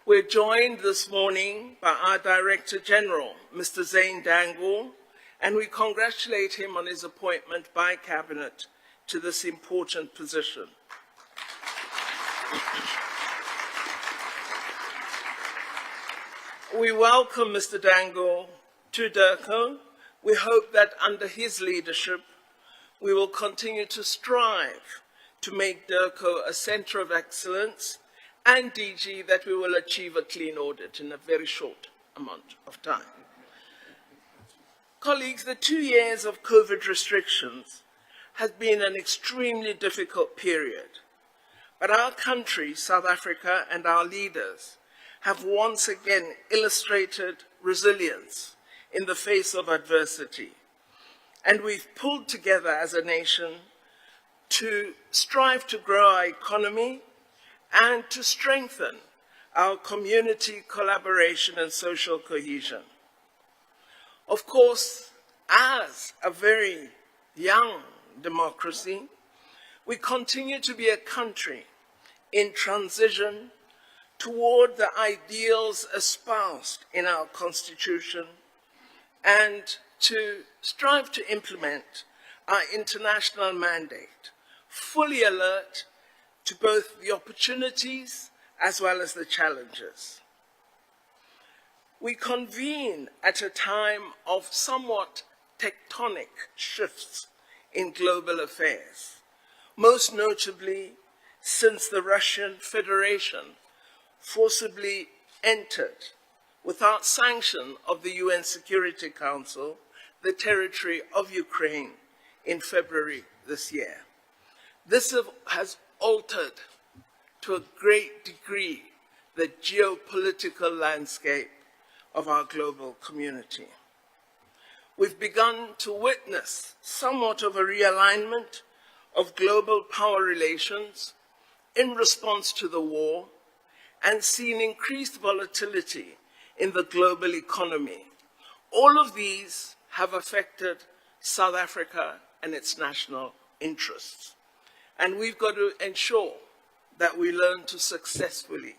We're joined this morning by our Director General, Mr. Zain Dangle, and we congratulate him on his appointment by Cabinet to this important position. We welcome Mr. Dangle to DIRCO. We hope that under his leadership, we will continue to strive to make DIRCO a centre of excellence, and DG, that we will achieve a clean audit in a very short amount of time. Colleagues, the 2 years of COVID restrictions has been an extremely difficult period, but our country, South Africa, and our leaders have once again illustrated resilience in the face of adversity. And we've pulled together as a nation to strive to grow our economy and to strengthen our community collaboration and social cohesion. Of course, as a very young democracy, we continue to be a country in transition toward the ideals espoused in our Constitution and to strive to implement our international mandate, fully alert to both the opportunities as well as the challenges. We convene at a time of somewhat tectonic shifts in global affairs, most notably since the Russian Federation forcibly entered, without sanction of the UN Security Council, the territory of Ukraine in February this year. This has altered to a great degree the geopolitical landscape of our global community. We've begun to witness somewhat of a realignment of global power relations in response to the war and seen increased volatility in the global economy. All of these have affected South Africa and its national interests. And we've got to ensure that we learn to successfully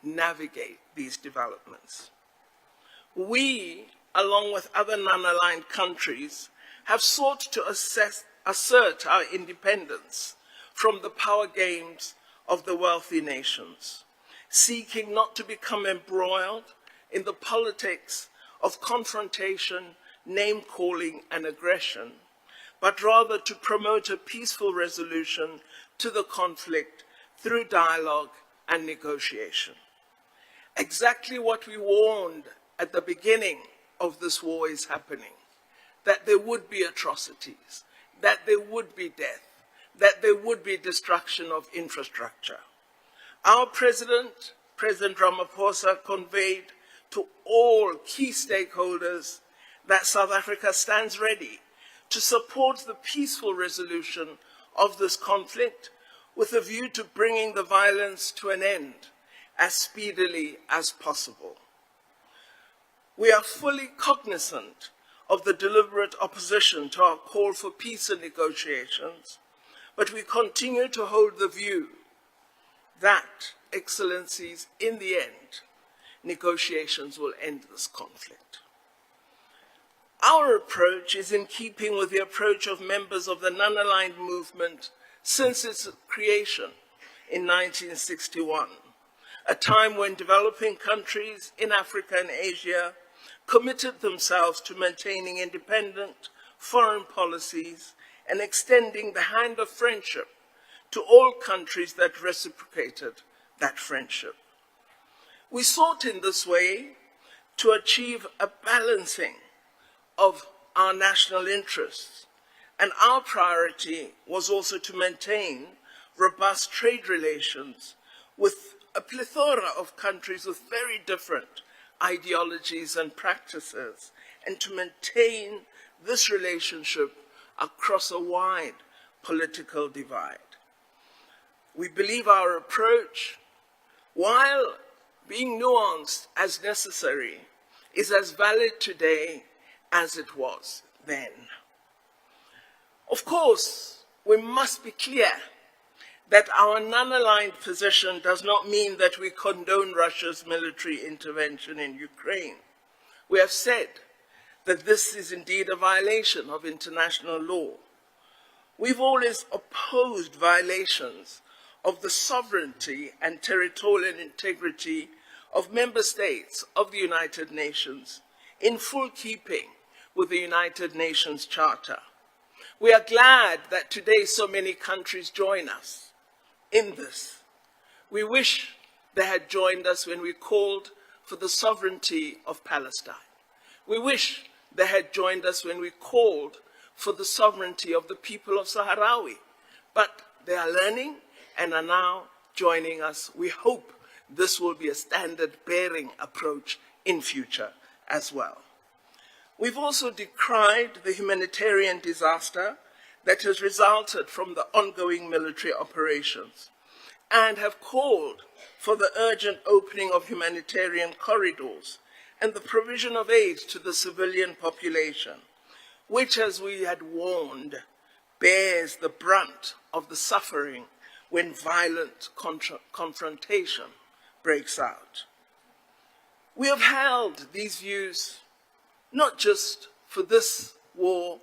navigate these developments. We, along with other non-aligned countries, have sought to assert our independence from the power games of the wealthy nations, seeking not to become embroiled in the politics of confrontation, name-calling, and aggression, but rather to promote a peaceful resolution to the conflict through dialogue and negotiation. Exactly what we warned at the beginning of this war is happening, that there would be atrocities, that there would be death, that there would be destruction of infrastructure. Our President Ramaphosa, conveyed to all key stakeholders that South Africa stands ready to support the peaceful resolution of this conflict with a view to bringing the violence to an end as speedily as possible. We are fully cognizant of the deliberate opposition to our call for peace and negotiations, but we continue to hold the view that, Excellencies, in the end, negotiations will end this conflict. Our approach is in keeping with the approach of members of the non-aligned movement since its creation in 1961, a time when developing countries in Africa and Asia committed themselves to maintaining independent foreign policies and extending the hand of friendship to all countries that reciprocated that friendship. We sought in this way to achieve a balancing of our national interests, and our priority was also to maintain robust trade relations with a plethora of countries with very different ideologies and practices, and to maintain this relationship across a wide political divide. We believe our approach, while being nuanced as necessary, is as valid today as it was then. Of course, we must be clear that our non-aligned position does not mean that we condone Russia's military intervention in Ukraine. We have said that this is indeed a violation of international law. We've always opposed violations of the sovereignty and territorial integrity of member states of the United Nations, in full keeping with the United Nations Charter. We are glad that today so many countries join us in this. We wish they had joined us when we called for the sovereignty of Palestine. We wish they had joined us when we called for the sovereignty of the people of Sahrawi. But they are learning and are now joining us. We hope this will be a standard-bearing approach in future as well. We've also decried the humanitarian disaster that has resulted from the ongoing military operations and have called for the urgent opening of humanitarian corridors and the provision of aid to the civilian population, which, as we had warned, bears the brunt of the suffering when violent confrontation breaks out. We have held these views not just for this war,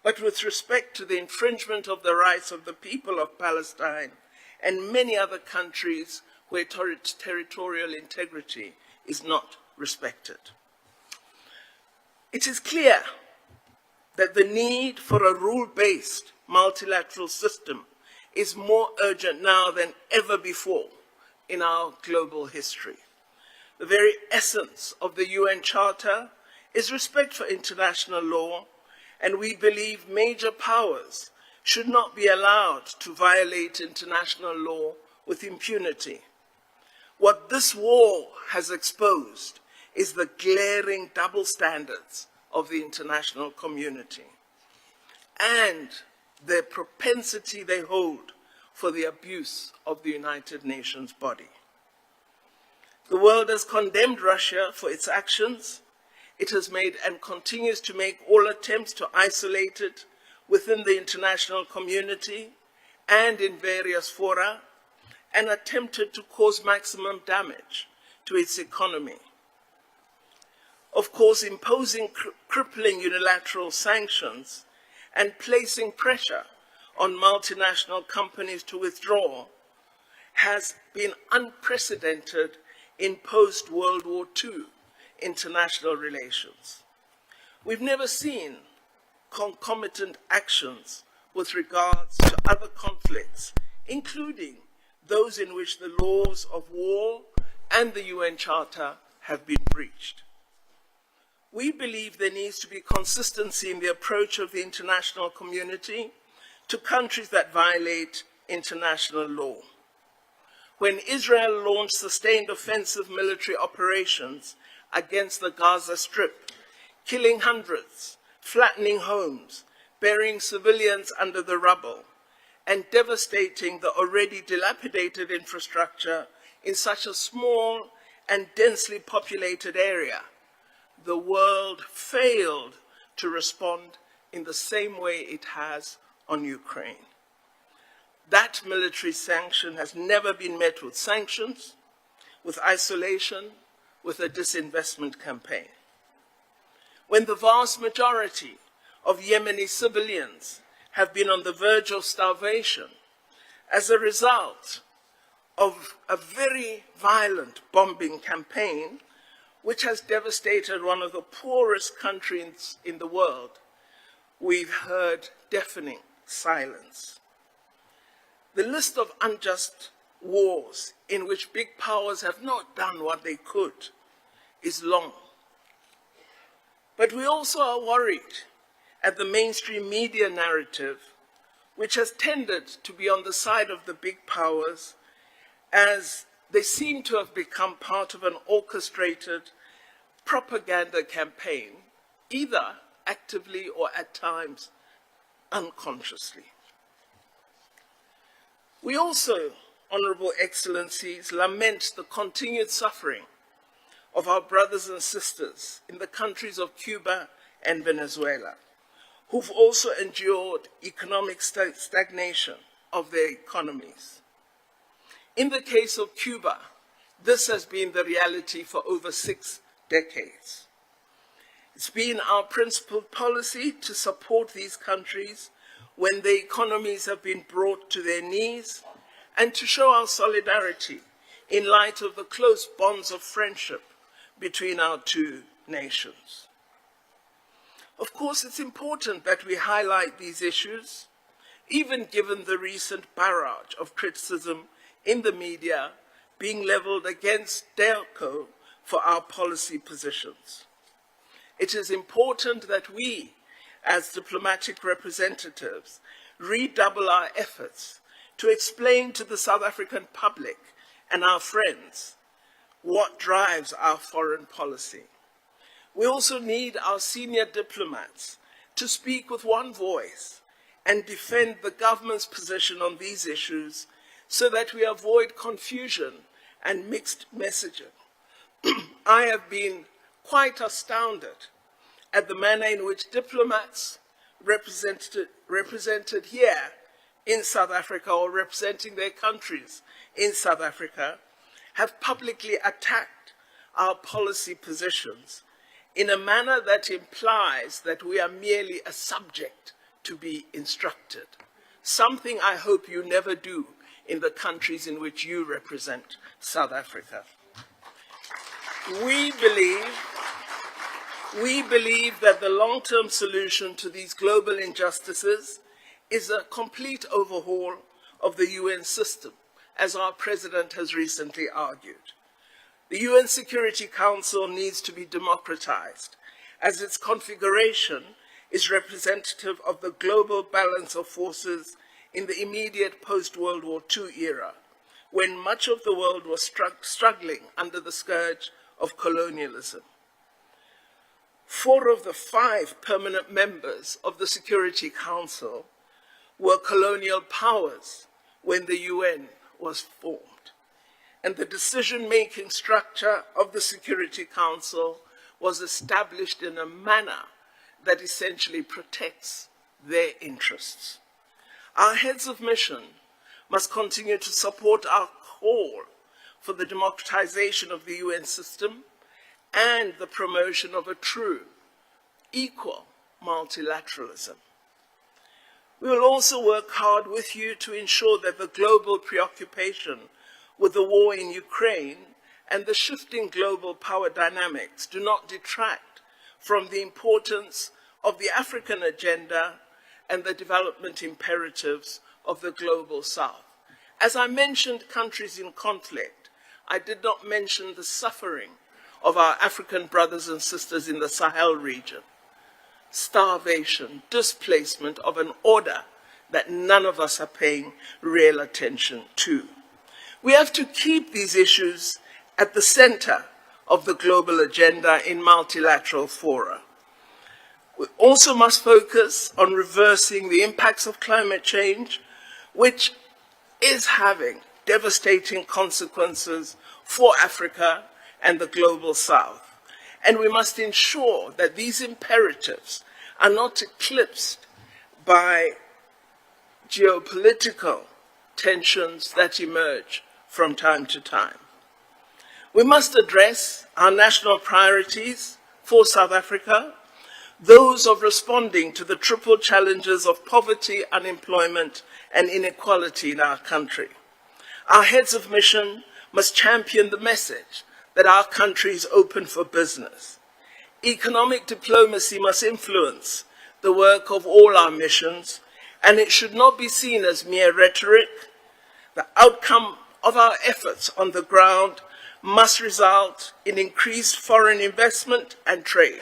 but with respect to the infringement of the rights of the people of Palestine and many other countries where territorial integrity is not respected. It is clear that the need for a rule-based multilateral system is more urgent now than ever before in our global history. The very essence of the UN Charter is respect for international law, and we believe major powers should not be allowed to violate international law with impunity. What this war has exposed is the glaring double standards of the international community and the propensity they hold for the abuse of the United Nations body. The world has condemned Russia for its actions. It has made and continues to make all attempts to isolate it within the international community and in various fora, and attempted to cause maximum damage to its economy. Of course, imposing crippling unilateral sanctions and placing pressure on multinational companies to withdraw has been unprecedented in post-World War II international relations. We've never seen concomitant actions with regards to other conflicts, including those in which the laws of war and the UN Charter have been breached. We believe there needs to be consistency in the approach of the international community to countries that violate international law. When Israel launched sustained offensive military operations against the Gaza Strip, killing hundreds, flattening homes, burying civilians under the rubble, and devastating the already dilapidated infrastructure in such a small and densely populated area, the world failed to respond in the same way it has on Ukraine. That military sanction has never been met with sanctions, with isolation, with a disinvestment campaign. When the vast majority of Yemeni civilians have been on the verge of starvation as a result of a very violent bombing campaign which has devastated one of the poorest countries in the world, we've heard deafening silence. The list of unjust wars in which big powers have not done what they could is long. But we also are worried at the mainstream media narrative, which has tended to be on the side of the big powers, as they seem to have become part of an orchestrated propaganda campaign, either actively or at times unconsciously. We also, Honorable Excellencies, lament the continued suffering of our brothers and sisters in the countries of Cuba and Venezuela, who've also endured economic stagnation, of their economies. In the case of Cuba, this has been the reality for over 6 decades. It's been our principal policy to support these countries when their economies have been brought to their knees, and to show our solidarity in light of the close bonds of friendship between our two nations. Of course, it's important that we highlight these issues, even given the recent barrage of criticism in the media being leveled against DELCO for our policy positions. It is important that we, as diplomatic representatives, redouble our efforts to explain to the South African public and our friends what drives our foreign policy. We also need our senior diplomats to speak with one voice and defend the government's position on these issues so that we avoid confusion and mixed messaging. I have been quite astounded at the manner in which diplomats represented here in South Africa, or representing their countries in South Africa, have publicly attacked our policy positions in a manner that implies that we are merely a subject to be instructed, something I hope you never do in the countries in which you represent South Africa. We believe that the long-term solution to these global injustices is a complete overhaul of the UN system, as our president has recently argued. The UN Security Council needs to be democratized, as its configuration is representative of the global balance of forces in the immediate post-World War II era, when much of the world was struggling under the scourge of colonialism. 4 of the 5 permanent members of the Security Council were colonial powers when the UN was formed. And the decision-making structure of the Security Council was established in a manner that essentially protects their interests. Our heads of mission must continue to support our call for the democratization of the UN system and the promotion of a true, equal multilateralism. We will also work hard with you to ensure that the global preoccupation with the war in Ukraine and the shifting global power dynamics do not detract from the importance of the African agenda and the development imperatives of the global South. As I mentioned countries in conflict, I did not mention the suffering of our African brothers and sisters in the Sahel region. Starvation, displacement of an order that none of us are paying real attention to. We have to keep these issues at the center of the global agenda in multilateral fora. We also must focus on reversing the impacts of climate change, which is having devastating consequences for Africa and the global South. And we must ensure that these imperatives are not eclipsed by geopolitical tensions that emerge from time to time. We must address our national priorities for South Africa, those of responding to the triple challenges of poverty, unemployment, and inequality in our country. Our heads of mission must champion the message that our country is open for business. Economic diplomacy must influence the work of all our missions, and it should not be seen as mere rhetoric. The outcome of our efforts on the ground must result in increased foreign investment and trade.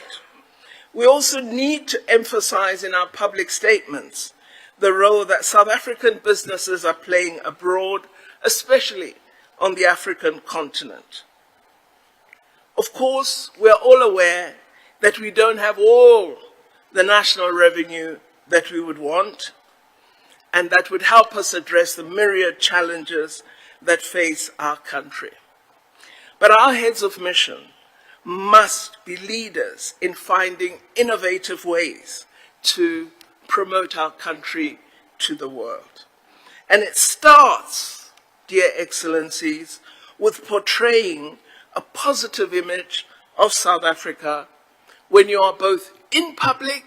We also need to emphasize in our public statements the role that South African businesses are playing abroad, especially on the African continent. Of course, we are all aware that we don't have all the national revenue that we would want, and that would help us address the myriad challenges that face our country. But our heads of mission must be leaders in finding innovative ways to promote our country to the world. And it starts, dear Excellencies, with portraying a positive image of South Africa when you are both in public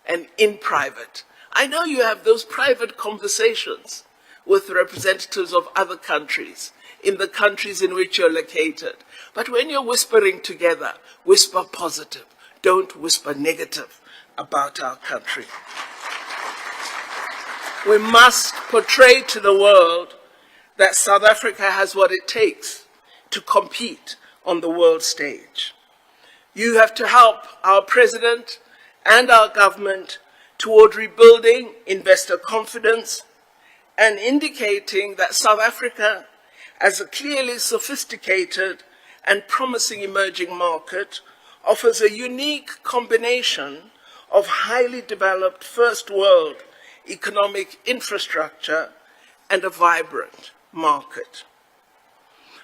and in private. I know you have those private conversations with representatives of other countries, in the countries in which you're located. But when you're whispering together, whisper positive. Don't whisper negative about our country. We must portray to the world that South Africa has what it takes to compete on the world stage. You have to help our president and our government toward rebuilding investor confidence and indicating that South Africa, as a clearly sophisticated and promising emerging market, offers a unique combination of highly developed first world economic infrastructure and a vibrant market.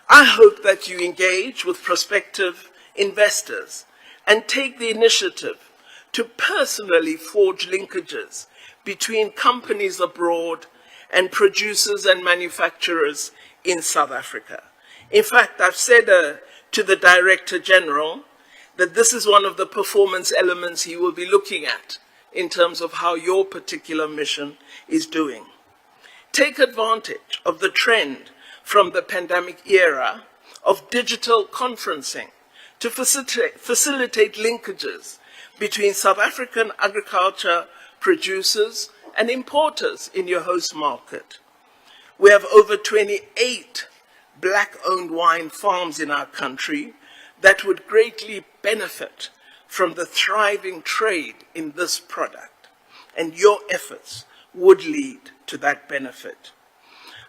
I hope that you engage with prospective investors and take the initiative to personally forge linkages between companies abroad and producers and manufacturers in South Africa. In fact, I've said to the Director General that this is one of the performance elements he will be looking at in terms of how your particular mission is doing. Take advantage of the trend from the pandemic era of digital conferencing to facilitate linkages between South African agriculture producers and importers in your host market. We have over 28 black-owned wine farms in our country that would greatly benefit from the thriving trade in this product, and your efforts would lead to that benefit.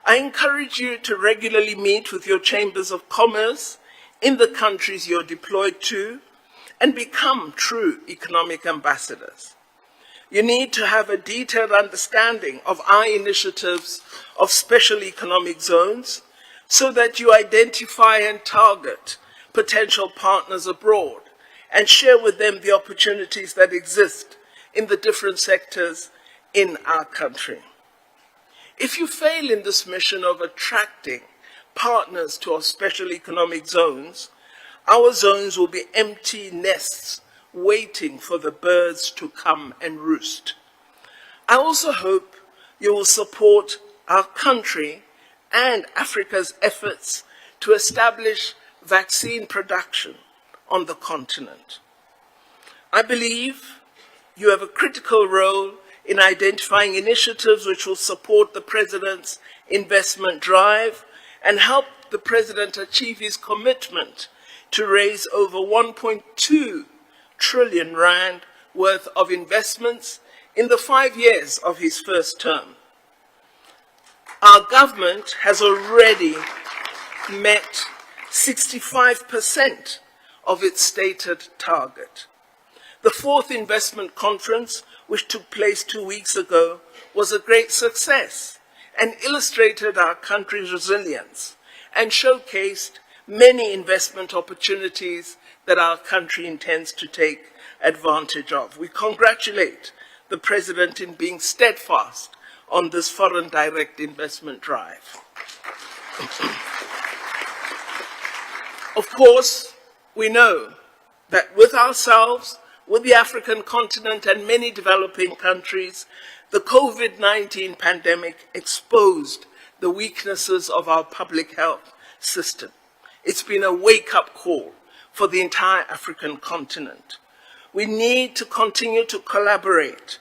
I encourage you to regularly meet with your chambers of commerce in the countries you're deployed to and become true economic ambassadors. You need to have a detailed understanding of our initiatives of special economic zones so that you identify and target potential partners abroad and share with them the opportunities that exist in the different sectors in our country. If you fail in this mission of attracting partners to our special economic zones, our zones will be empty nests waiting for the birds to come and roost. I also hope you will support our country and Africa's efforts to establish vaccine production on the continent. I believe you have a critical role in identifying initiatives which will support the President's investment drive and help the President achieve his commitment to raise over 1.2 trillion rand worth of investments in the 5 years of his first term. Our government has already met 65% of its stated target. The fourth investment conference, which took place 2 weeks ago, was a great success and illustrated our country's resilience and showcased many investment opportunities that our country intends to take advantage of. We congratulate the President in being steadfast on this foreign direct investment drive. Of course, we know that with ourselves, with the African continent and many developing countries, the COVID-19 pandemic exposed the weaknesses of our public health system. It's been a wake-up call for the entire African continent. We need to continue to collaborate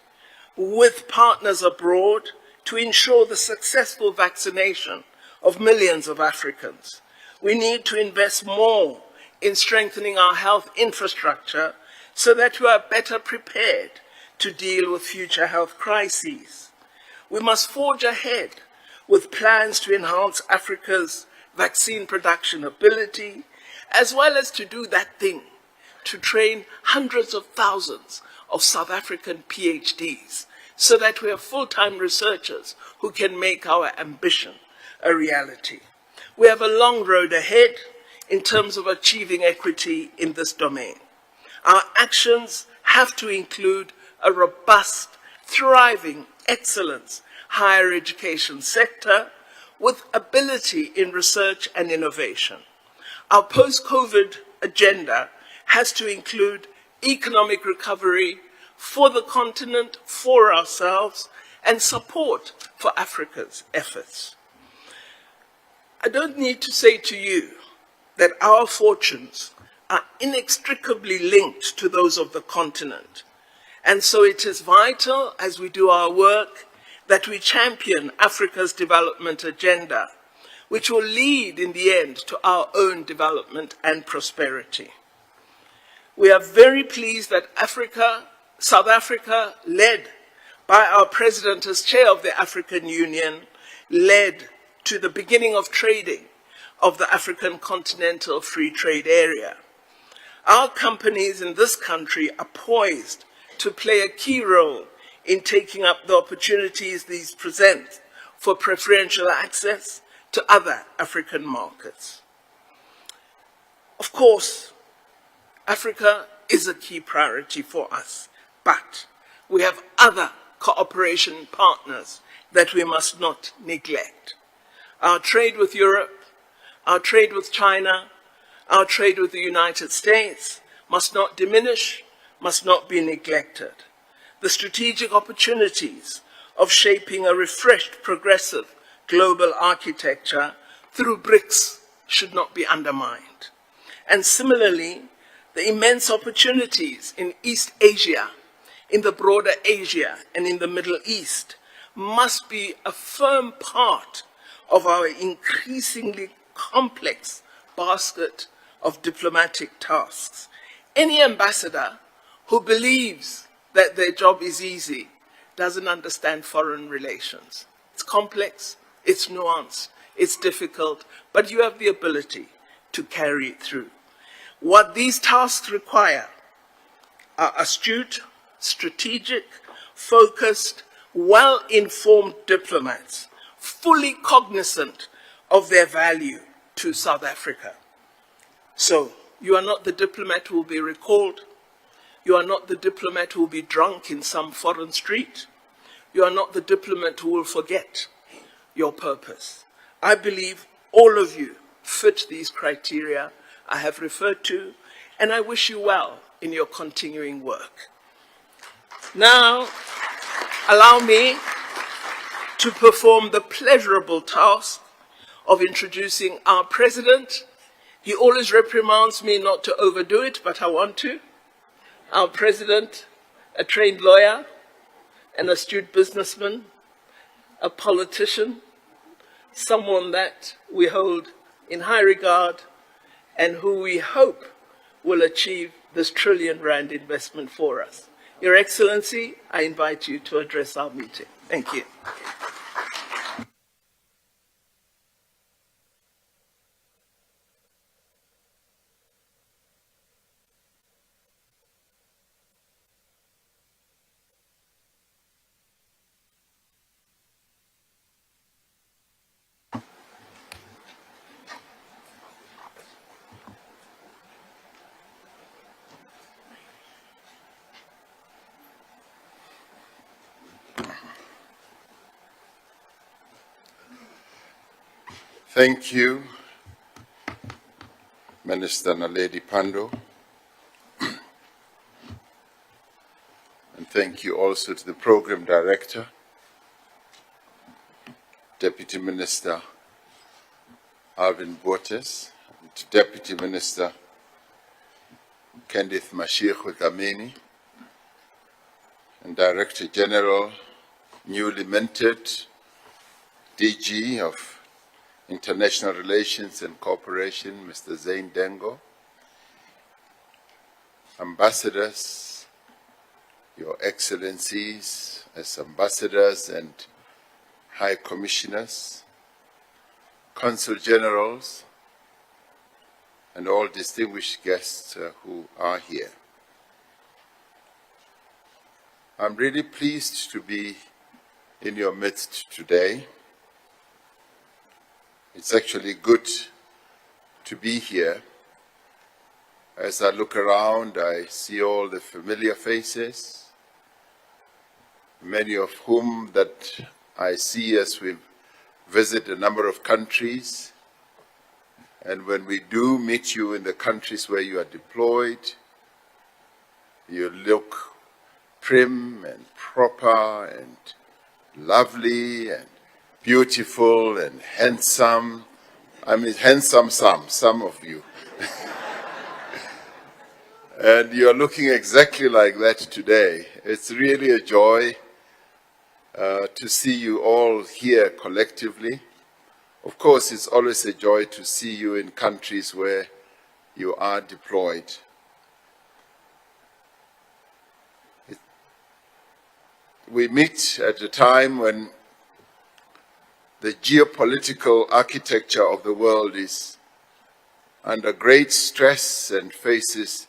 with partners abroad to ensure the successful vaccination of millions of Africans. We need to invest more in strengthening our health infrastructure so that we are better prepared to deal with future health crises. We must forge ahead with plans to enhance Africa's vaccine production ability, as well as to do that thing, to train hundreds of thousands of South African PhDs so that we have full-time researchers who can make our ambition a reality. We have a long road ahead in terms of achieving equity in this domain. Our actions have to include a robust, thriving, excellence, higher education sector with ability in research and innovation. Our post-COVID agenda has to include economic recovery for the continent, for ourselves, and support for Africa's efforts. I don't need to say to you that our fortunes are inextricably linked to those of the continent. And so it is vital, as we do our work, that we champion Africa's development agenda, which will lead in the end to our own development and prosperity. We are very pleased that South Africa, led by our president as chair of the African Union, led to the beginning of trading of the African Continental Free Trade Area. Our companies in this country are poised to play a key role in taking up the opportunities these present for preferential access to other African markets. Of course, Africa is a key priority for us, but we have other cooperation partners that we must not neglect. Our trade with Europe, our trade with China, our trade with the United States must not diminish, must not be neglected. The strategic opportunities of shaping a refreshed, progressive global architecture through BRICS should not be undermined. And similarly, the immense opportunities in East Asia, in the broader Asia, and in the Middle East must be a firm part of our increasingly complex basket of diplomatic tasks. Any ambassador who believes that their job is easy doesn't understand foreign relations. It's complex, it's nuanced, it's difficult, but you have the ability to carry it through. What these tasks require are astute, strategic, focused, well-informed diplomats, fully cognizant of their value to South Africa. So, you are not the diplomat who will be recalled. You are not the diplomat who will be drunk in some foreign street. You are not the diplomat who will forget your purpose. I believe all of you fit these criteria I have referred to, and I wish you well in your continuing work. Now, allow me to perform the pleasurable task of introducing our president. He always reprimands me not to overdo it, but I want to. Our president, a trained lawyer, an astute businessman, a politician, someone that we hold in high regard and who we hope will achieve this R1 trillion investment for us. Your Excellency, I invite you to address our meeting. Thank you. Thank you, Minister Naledi Pandor, and thank you also to the Program Director, Deputy Minister Alvin Botes, and to Deputy Minister Kenneth Mashir Dlamini, and Director General, newly minted DG of International Relations and Cooperation, Mr. Zain Dengo, ambassadors, your excellencies as ambassadors and high commissioners, consul generals, and all distinguished guests who are here. I'm really pleased to be in your midst today. It's actually good to be here. As I look around, I see all the familiar faces, many of whom that I see as we visit a number of countries, and when we do meet you in the countries where you are deployed, you look prim and proper and lovely and beautiful and handsome. I mean, handsome some of you. And you're looking exactly like that today. It's really a joy to see you all here collectively. Of course, it's always a joy to see you in countries where you are deployed. We meet at a time when the geopolitical architecture of the world is under great stress and faces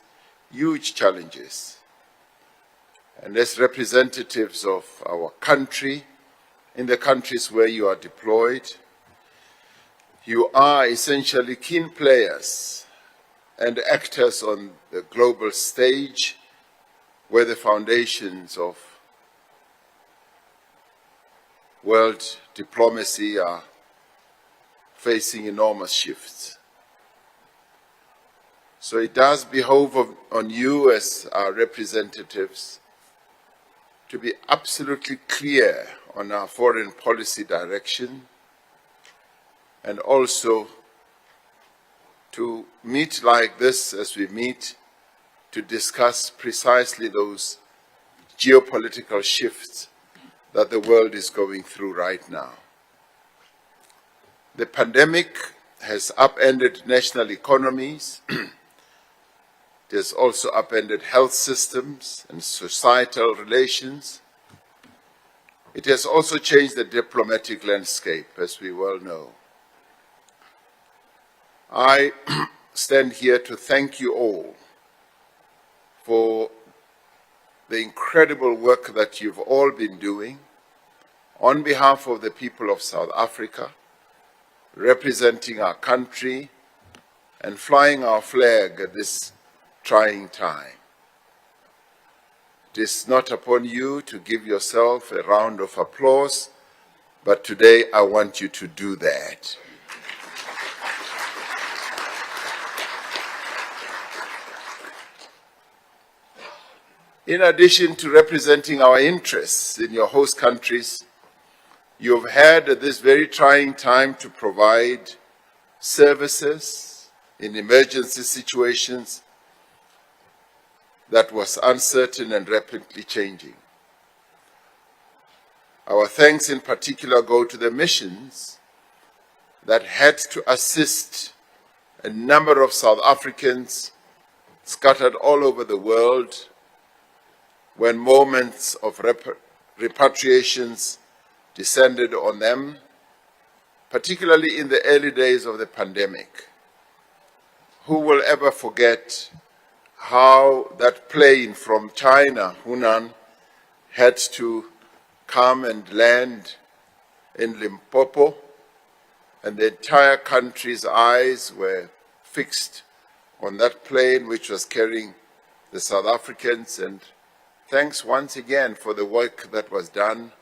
huge challenges. And as representatives of our country, in the countries where you are deployed, you are essentially keen players and actors on the global stage where the foundations of world diplomacy are facing enormous shifts. So it does behove on you as our representatives to be absolutely clear on our foreign policy direction, and also to meet like this as we meet to discuss precisely those geopolitical shifts that the world is going through right now. The pandemic has upended national economies. It has also upended health systems and societal relations. It has also changed the diplomatic landscape, as we well know. I stand here to thank you all for the incredible work that you've all been doing on behalf of the people of South Africa, representing our country and flying our flag at this trying time. It is not upon you to give yourself a round of applause, but today I want you to do that. In addition to representing our interests in your host countries, you have had at this very trying time to provide services in emergency situations that was uncertain and rapidly changing. Our thanks in particular go to the missions that had to assist a number of South Africans scattered all over the world when moments of repatriations descended on them, particularly in the early days of the pandemic. Who will ever forget how that plane from China, Hunan, had to come and land in Limpopo, and the entire country's eyes were fixed on that plane which was carrying the South Africans. And thanks once again for the work that was done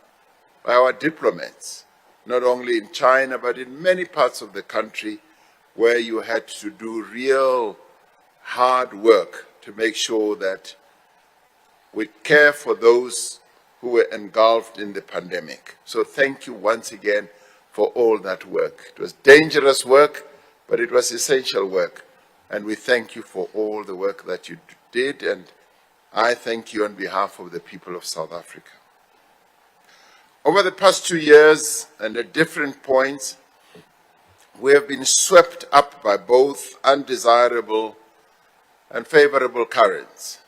by our diplomats, not only in China, but in many parts of the country where you had to do real hard work to make sure that we care for those who were engulfed in the pandemic. So thank you once again for all that work. It was dangerous work, but it was essential work. And we thank you for all the work that you did, and I thank you on behalf of the people of South Africa. Over the past 2 years, and at different points, we have been swept up by both undesirable and favorable currents.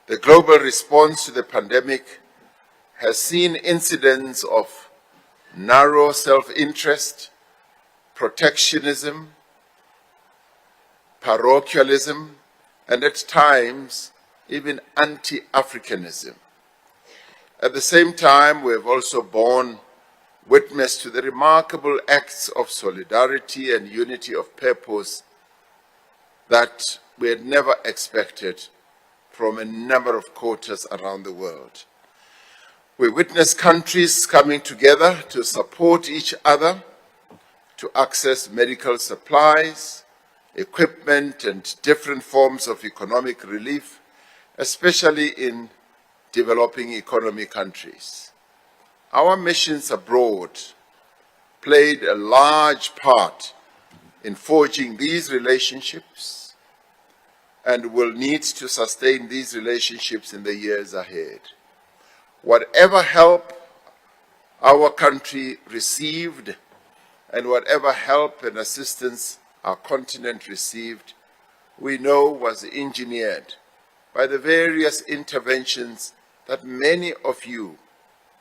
The global response to the pandemic has seen incidents of narrow self-interest, protectionism, parochialism, and at times even anti-Africanism. At the same time, we have also borne witness to the remarkable acts of solidarity and unity of purpose that we had never expected from a number of quarters around the world. We witness countries coming together to support each other, to access medical supplies, equipment, and different forms of economic relief, especially in developing economy countries. Our missions abroad played a large part in forging these relationships and will need to sustain these relationships in the years ahead. Whatever help our country received and whatever help and assistance our continent received, we know was engineered by the various interventions that many of you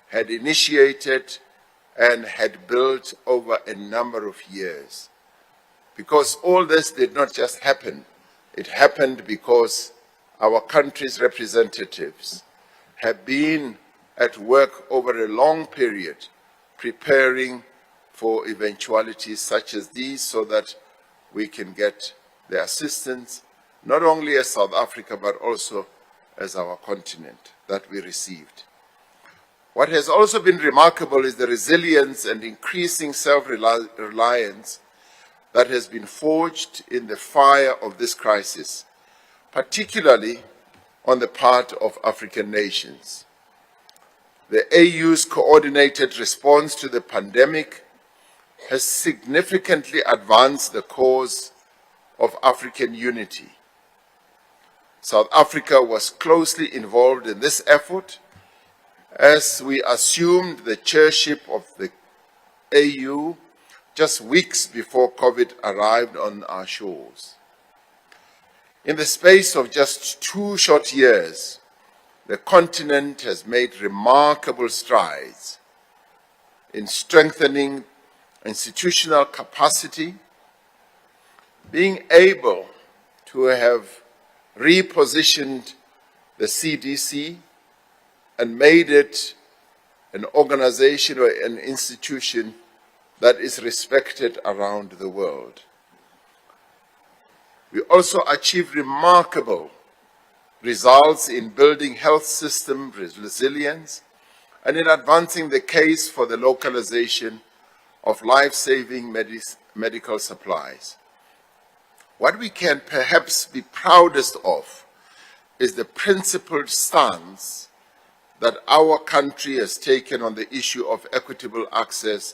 had initiated and had built over a number of years. Because all this did not just happen, it happened because our country's representatives have been at work over a long period preparing for eventualities such as these so that we can get the assistance, not only as South Africa, but also as our continent that we received. What has also been remarkable is the resilience and increasing self-reliance that has been forged in the fire of this crisis, particularly on the part of African nations. The AU's coordinated response to the pandemic has significantly advanced the cause of African unity. South Africa was closely involved in this effort as we assumed the chairship of the AU just weeks before COVID arrived on our shores. In the space of just 2 short years, the continent has made remarkable strides in strengthening institutional capacity, being able to have repositioned the CDC and made it an organization or an institution that is respected around the world. We also achieved remarkable results in building health system resilience and in advancing the case for the localization of life-saving medical supplies. What we can perhaps be proudest of is the principled stance that our country has taken on the issue of equitable access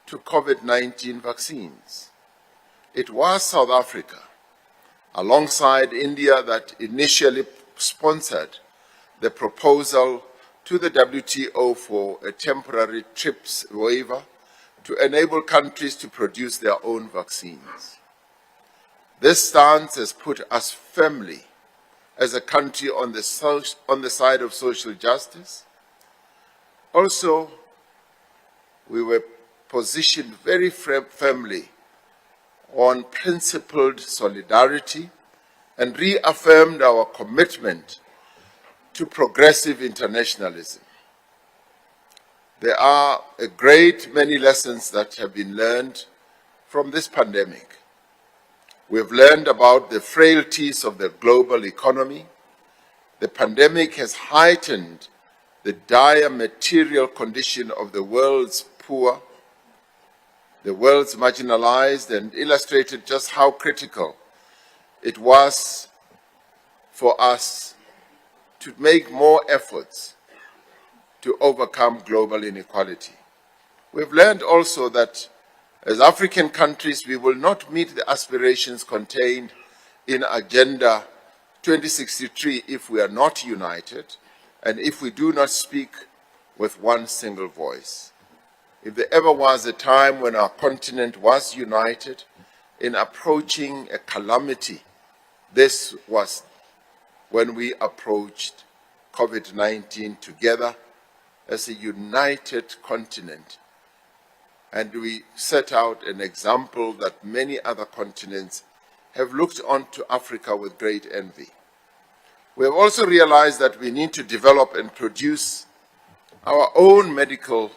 to COVID-19 vaccines. It was South Africa, alongside India, that initially sponsored the proposal to the WTO for a temporary TRIPS waiver to enable countries to produce their own vaccines. This stance has put us firmly as a country on the side of social justice. Also, we were positioned very firmly on principled solidarity and reaffirmed our commitment to progressive internationalism. There are a great many lessons that have been learned from this pandemic. We've learned about the frailties of the global economy. The pandemic has heightened the dire material condition of the world's poor, the world's marginalized, and illustrated just how critical it was for us to make more efforts to overcome global inequality. We've learned also that as African countries, we will not meet the aspirations contained in Agenda 2063 if we are not united and if we do not speak with one single voice. If there ever was a time when our continent was united in approaching a calamity, this was when we approached COVID-19 together as a united continent. And we set out an example that many other continents have looked on to Africa with great envy. We have also realized that we need to develop and produce our own medical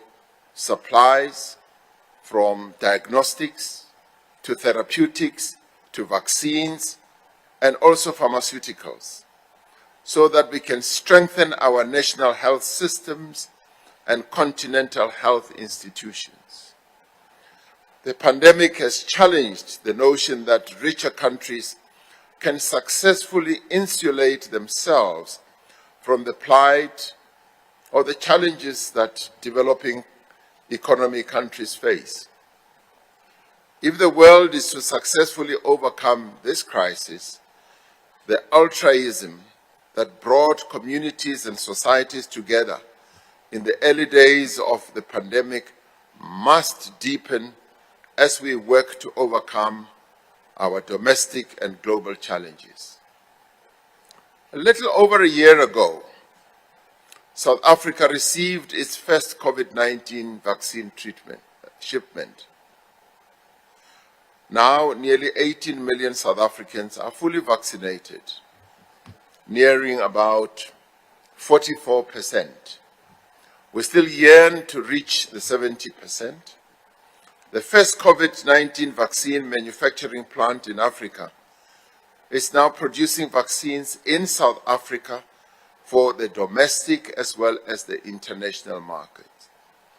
supplies, from diagnostics to therapeutics to vaccines and also pharmaceuticals, so that we can strengthen our national health systems and continental health institutions. The pandemic has challenged the notion that richer countries can successfully insulate themselves from the plight or the challenges that developing economy countries face. If the world is to successfully overcome this crisis, the altruism that brought communities and societies together in the early days of the pandemic must deepen as we work to overcome our domestic and global challenges. A little over a year ago, South Africa received its first COVID-19 vaccine shipment. Now, nearly 18 million South Africans are fully vaccinated, nearing about 44%. We still yearn to reach the 70%. The first COVID-19 vaccine manufacturing plant in Africa is now producing vaccines in South Africa for the domestic as well as the international market.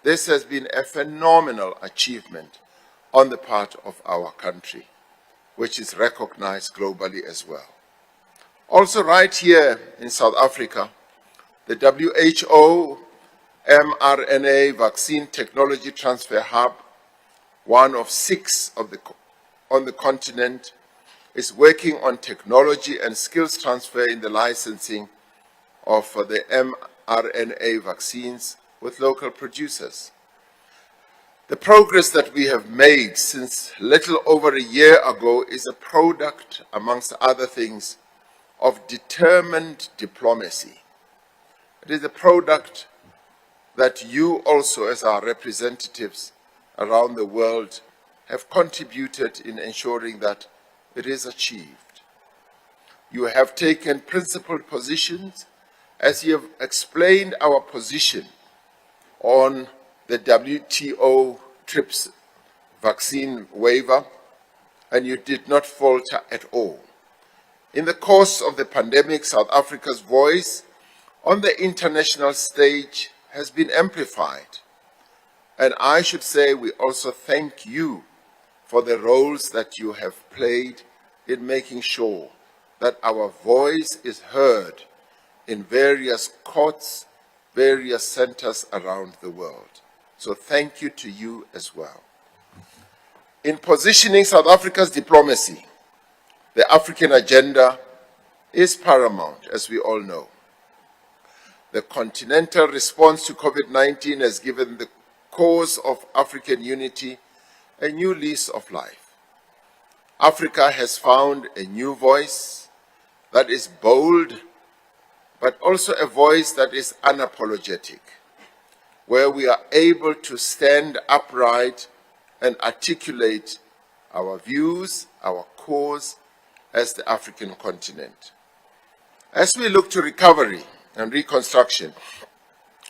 This has been a phenomenal achievement on the part of our country, which is recognized globally as well. Also right here in South Africa, the WHO mRNA Vaccine Technology Transfer Hub, one of 6 on the continent, is working on technology and skills transfer in the licensing of the mRNA vaccines with local producers. The progress that we have made since little over a year ago is a product, amongst other things, of determined diplomacy. It is a product that you also, as our representatives around the world, have contributed in ensuring that it is achieved. You have taken principled positions as you have explained our position on the WTO TRIPS vaccine waiver, and you did not falter at all. In the course of the pandemic, South Africa's voice on the international stage has been amplified. And I should say we also thank you for the roles that you have played in making sure that our voice is heard in various courts, various centers around the world. So thank you to you as well. In positioning South Africa's diplomacy, the African agenda is paramount, as we all know. The continental response to COVID-19 has given the cause of African unity a new lease of life. Africa has found a new voice that is bold, but also a voice that is unapologetic, where we are able to stand upright and articulate our views, our cause as the African continent. As we look to recovery and reconstruction,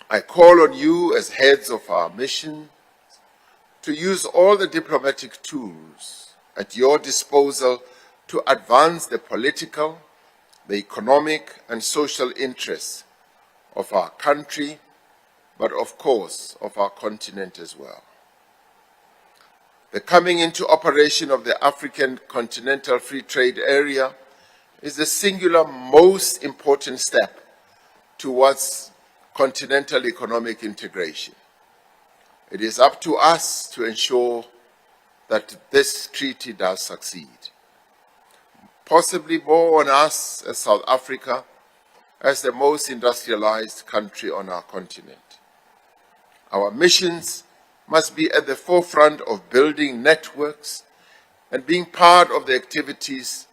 I call on you as heads of our mission to use all the diplomatic tools at your disposal to advance the political, the economic and social interests of our country, but of course of our continent as well. The coming into operation of the African Continental Free Trade Area is the singular most important step towards continental economic integration. It is up to us to ensure that this treaty does succeed. Possibly more on us as South Africa, as the most industrialized country on our continent. Our missions must be at the forefront of building networks and being part of the activities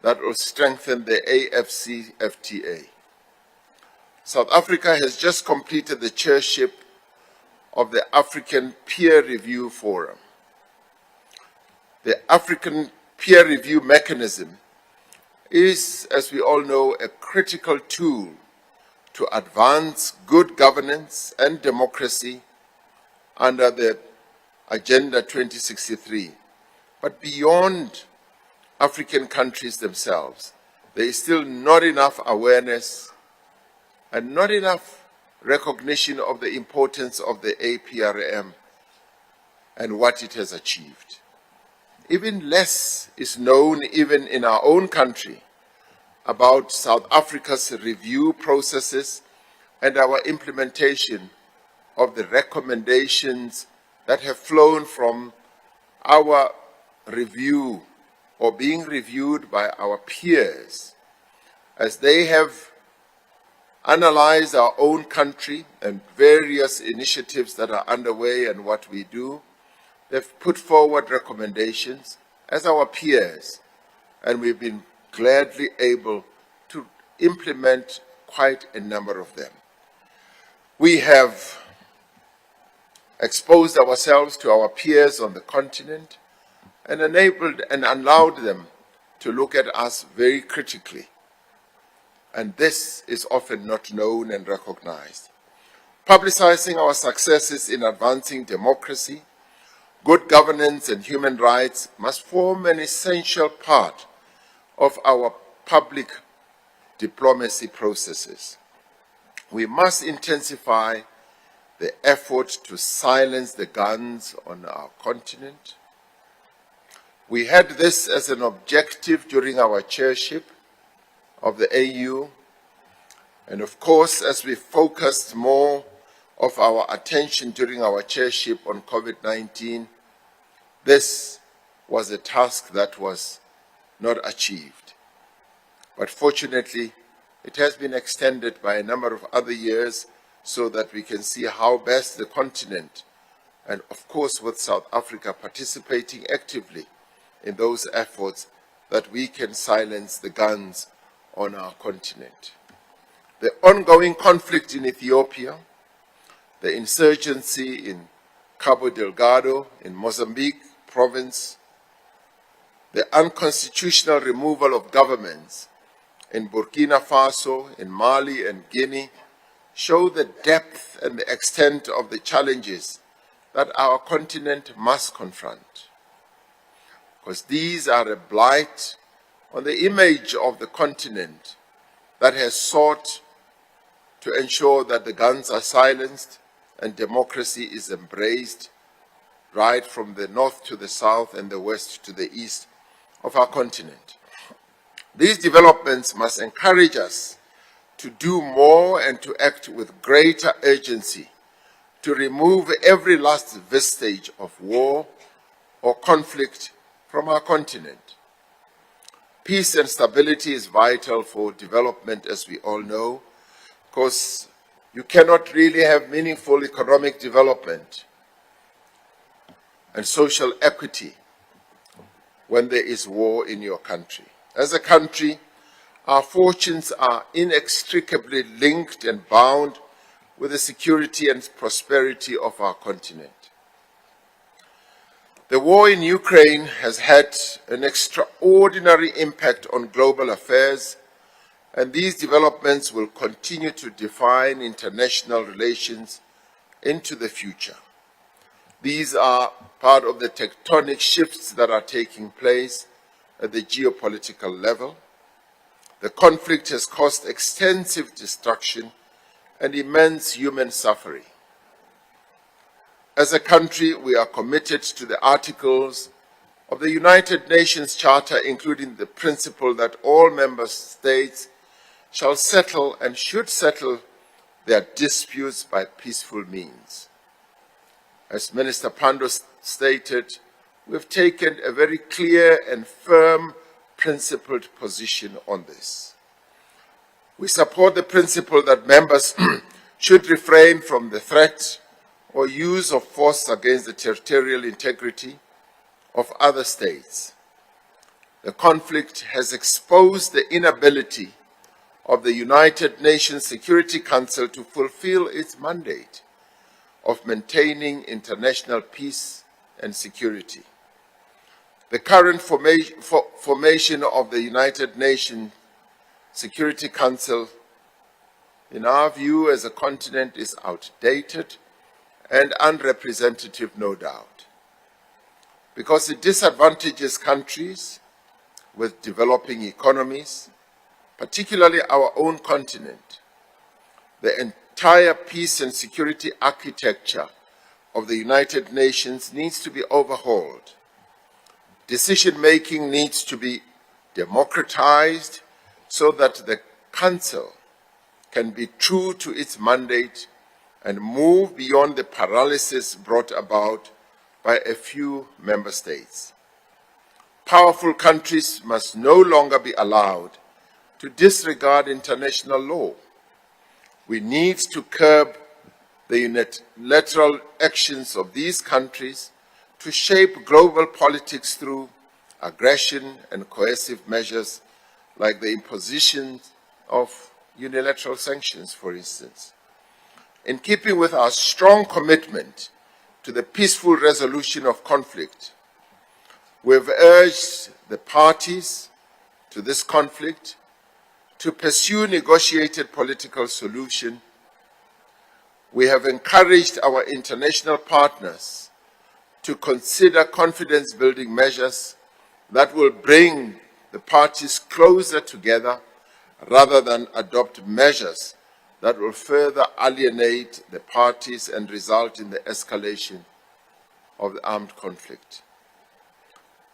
that will strengthen the AFCFTA. South Africa has just completed the chairship of the African Peer Review Forum. The African Peer Review mechanism is, as we all know, a critical tool to advance good governance and democracy under the Agenda 2063. But beyond African countries themselves, there is still not enough awareness and not enough recognition of the importance of the APRM and what it has achieved. Even less is known, even in our own country, about South Africa's review processes and our implementation of the recommendations that have flown from our review or being reviewed by our peers as they have analyzed our own country and various initiatives that are underway and what we do. They've put forward recommendations as our peers, and we've been gladly able to implement quite a number of them. We have exposed ourselves to our peers on the continent and enabled and allowed them to look at us very critically. And this is often not known and recognized. Publicizing our successes in advancing democracy, good governance, and human rights must form an essential part of our public diplomacy processes. We must intensify the effort to silence the guns on our continent. We had this as an objective during our chairship of the AU, and of course, as we focused more of our attention during our chairship on COVID-19, this was a task that was not achieved. But fortunately, it has been extended by a number of other years so that we can see how best the continent, and of course with South Africa participating actively in those efforts, that we can silence the guns on our continent. The ongoing conflict in Ethiopia, the insurgency in Cabo Delgado in Mozambique province, the unconstitutional removal of governments in Burkina Faso, in Mali and Guinea show the depth and the extent of the challenges that our continent must confront. Because these are a blight on the image of the continent that has sought to ensure that the guns are silenced and democracy is embraced right from the north to the south and the west to the east of our continent. These developments must encourage us to do more and to act with greater urgency to remove every last vestige of war or conflict from our continent. Peace and stability is vital for development, as we all know, because you cannot really have meaningful economic development and social equity when there is war in your country. As a country, our fortunes are inextricably linked and bound with the security and prosperity of our continent. The war in Ukraine has had an extraordinary impact on global affairs, and these developments will continue to define international relations into the future. These are part of the tectonic shifts that are taking place at the geopolitical level. The conflict has caused extensive destruction and immense human suffering. As a country, we are committed to the articles of the United Nations Charter, including the principle that all member states shall settle and should settle their disputes by peaceful means. As Minister Pandor stated, we've taken a very clear and firm principled position on this. We support the principle that members should refrain from the threat or use of force against the territorial integrity of other states. The conflict has exposed the inability of the United Nations Security Council to fulfill its mandate of maintaining international peace and security. The current formation of the United Nations Security Council, in our view as a continent, is outdated and unrepresentative, no doubt, because it disadvantages countries with developing economies, particularly our own continent. The entire peace and security architecture of the United Nations needs to be overhauled. Decision-making needs to be democratized so that the Council can be true to its mandate and move beyond the paralysis brought about by a few member states. Powerful countries must no longer be allowed to disregard international law. We need to curb the unilateral actions of these countries to shape global politics through aggression and coercive measures like the imposition of unilateral sanctions, for instance. In keeping with our strong commitment to the peaceful resolution of conflict, we have urged the parties to this conflict to pursue negotiated political solution. We have encouraged our international partners to consider confidence-building measures that will bring the parties closer together rather than adopt measures that will further alienate the parties and result in the escalation of the armed conflict.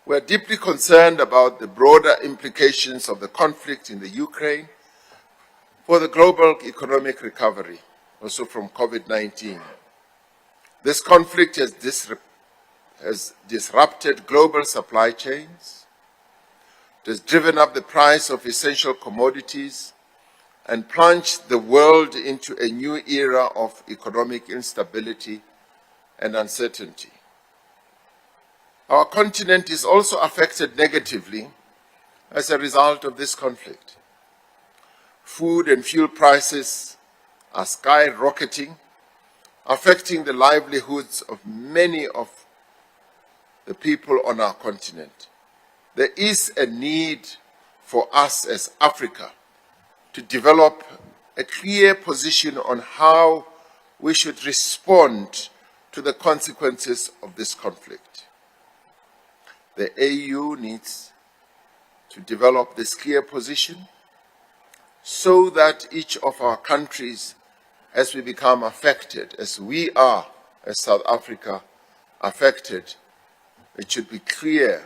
We are deeply concerned about the broader implications of the conflict in the Ukraine for the global economic recovery, also from COVID-19. This conflict has disrupted global supply chains. It has driven up the price of essential commodities and plunged the world into a new era of economic instability and uncertainty. Our continent is also affected negatively as a result of this conflict. Food and fuel prices are skyrocketing, affecting the livelihoods of many of the people on our continent. There is a need for us as Africa to develop a clear position on how we should respond to the consequences of this conflict. The AU needs to develop this clear position so that each of our countries, as we become affected, as we are, as South Africa, affected, it should be clear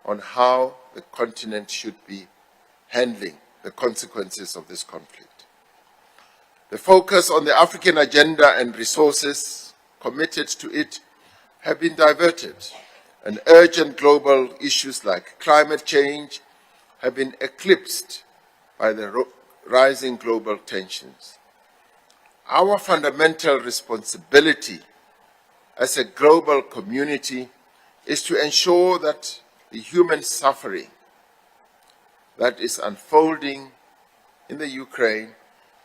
on how the continent should be handling the consequences of this conflict. The focus on the African agenda and resources committed to it have been diverted, and urgent global issues like climate change have been eclipsed by the rising global tensions. Our fundamental responsibility as a global community is to ensure that the human suffering that is unfolding in the Ukraine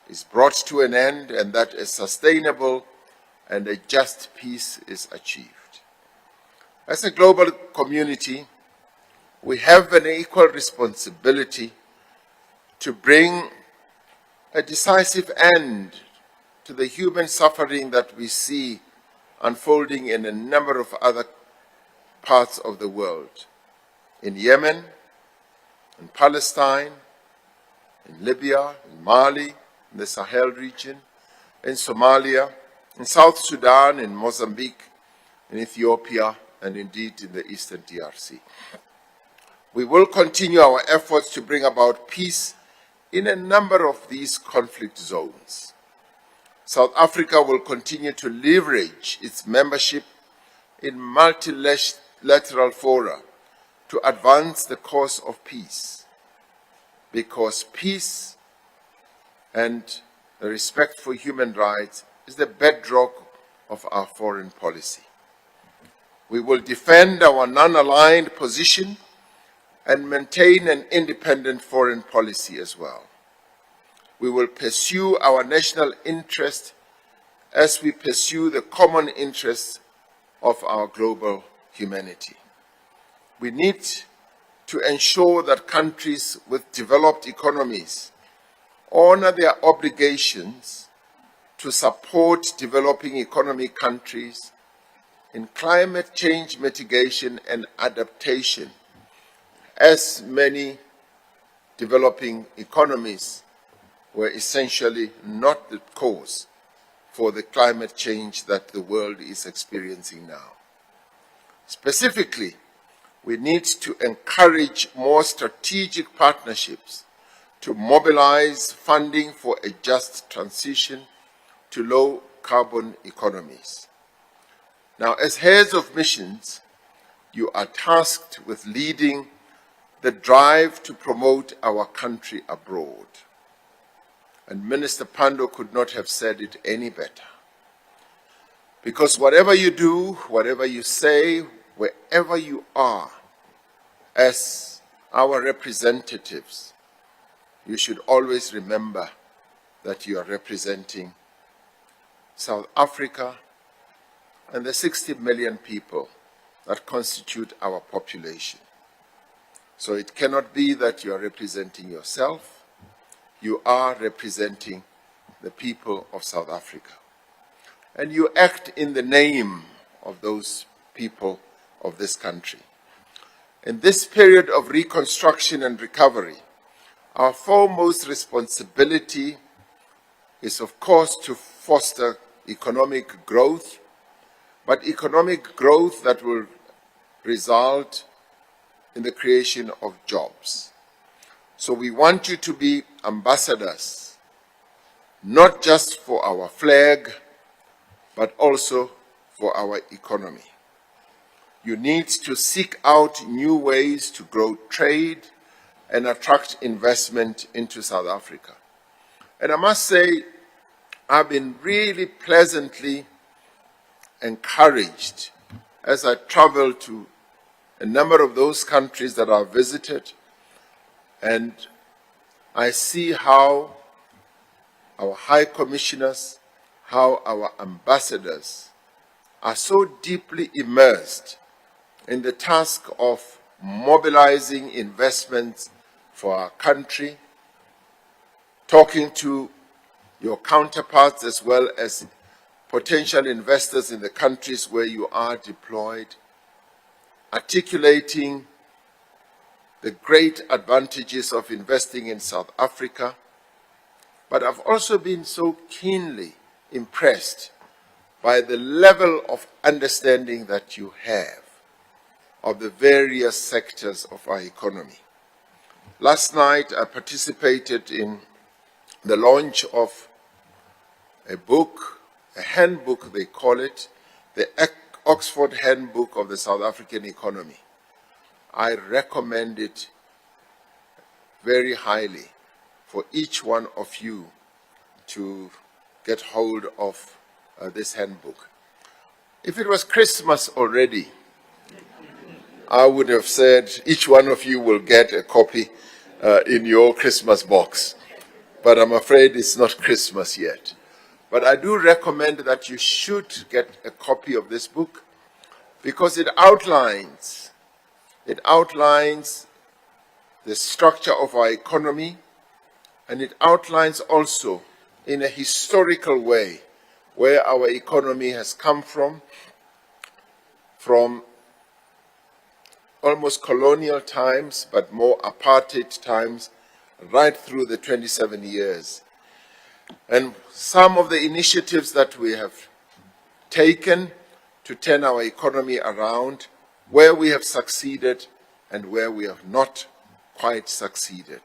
is brought to an end and that a sustainable and a just peace is achieved. As a global community, we have an equal responsibility to bring a decisive end to the human suffering that we see unfolding in a number of other parts of the world. In Yemen, in Palestine, in Libya, in Mali, in the Sahel region, in Somalia, in South Sudan, in Mozambique, in Ethiopia, and indeed in the Eastern DRC. We will continue our efforts to bring about peace in a number of these conflict zones. South Africa will continue to leverage its membership in multilateral fora to advance the cause of peace, because peace and the respect for human rights is the bedrock of our foreign policy. We will defend our non-aligned position and maintain an independent foreign policy as well. We will pursue our national interest as we pursue the common interests of our global humanity. We need to ensure that countries with developed economies honor their obligations to support developing economy countries in climate change mitigation and adaptation, as many developing economies were essentially not the cause for the climate change that the world is experiencing now. Specifically, we need to encourage more strategic partnerships to mobilize funding for a just transition to low-carbon economies. Now, as heads of missions, you are tasked with leading the drive to promote our country abroad. And Minister Pandor could not have said it any better. Because whatever you do, whatever you say, wherever you are, as our representatives, you should always remember that you are representing South Africa and the 60 million people that constitute our population. So it cannot be that you are representing yourself. You are representing the people of South Africa. And you act in the name of those people of this country. In this period of reconstruction and recovery, our foremost responsibility is, of course, to foster economic growth, but economic growth that will result in the creation of jobs. So we want you to be ambassadors, not just for our flag, but also for our economy. You need to seek out new ways to grow trade and attract investment into South Africa. And I must say, I've been really pleasantly encouraged as I travel to a number of those countries that I've visited, and I see how our high commissioners, how our ambassadors are so deeply immersed in the task of mobilizing investments for our country, talking to your counterparts as well as potential investors in the countries where you are deployed, articulating the great advantages of investing in South Africa. But I've also been so keenly impressed by the level of understanding that you have of the various sectors of our economy. Last night, I participated in the launch of a book, a handbook they call it, the Oxford Handbook of the South African Economy. I recommend it very highly for each one of you to get hold of this handbook. If it was Christmas already, I would have said each one of you will get a copy in your Christmas box. But I'm afraid it's not Christmas yet. But I do recommend that you should get a copy of this book because it outlines the structure of our economy, and it outlines also in a historical way where our economy has come from almost colonial times, but more apartheid times, right through the 27 years. And some of the initiatives that we have taken to turn our economy around, where we have succeeded and where we have not quite succeeded.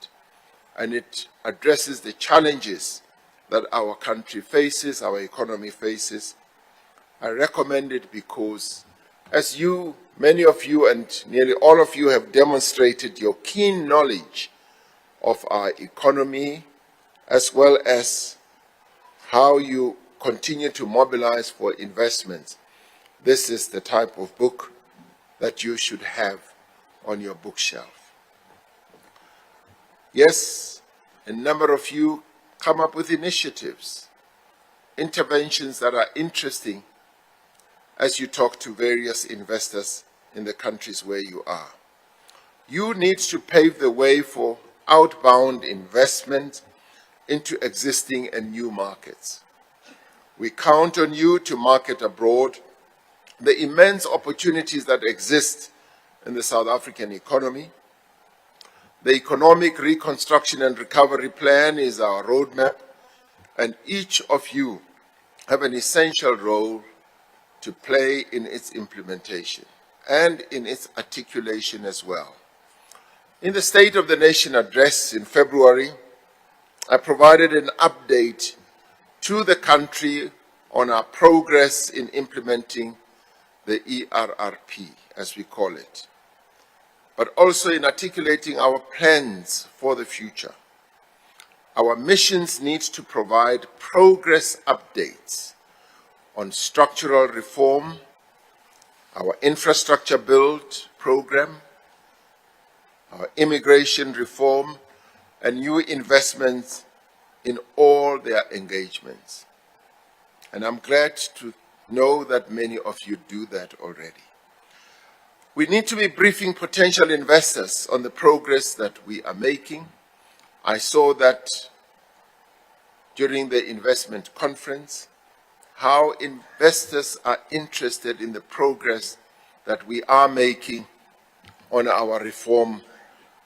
And it addresses the challenges that our country faces, our economy faces. I recommend it because as you, many of you and nearly all of you have demonstrated your keen knowledge of our economy, as well as how you continue to mobilize for investments. This is the type of book that you should have on your bookshelf. Yes, a number of you come up with initiatives, interventions that are interesting as you talk to various investors in the countries where you are. You need to pave the way for outbound investment into existing and new markets. We count on you to market abroad the immense opportunities that exist in the South African economy, The Economic Reconstruction and Recovery Plan is our roadmap, and each of you have an essential role to play in its implementation and in its articulation as well. In the State of the Nation address in February, I provided an update to the country on our progress in implementing the ERRP, as we call it, but also in articulating our plans for the future. Our missions need to provide progress updates on structural reform, our infrastructure build program, our immigration reform, and new investments in all their engagements. And I'm glad to know that many of you do that already. We need to be briefing potential investors on the progress that we are making. I saw that during the investment conference, how investors are interested in the progress that we are making on our reform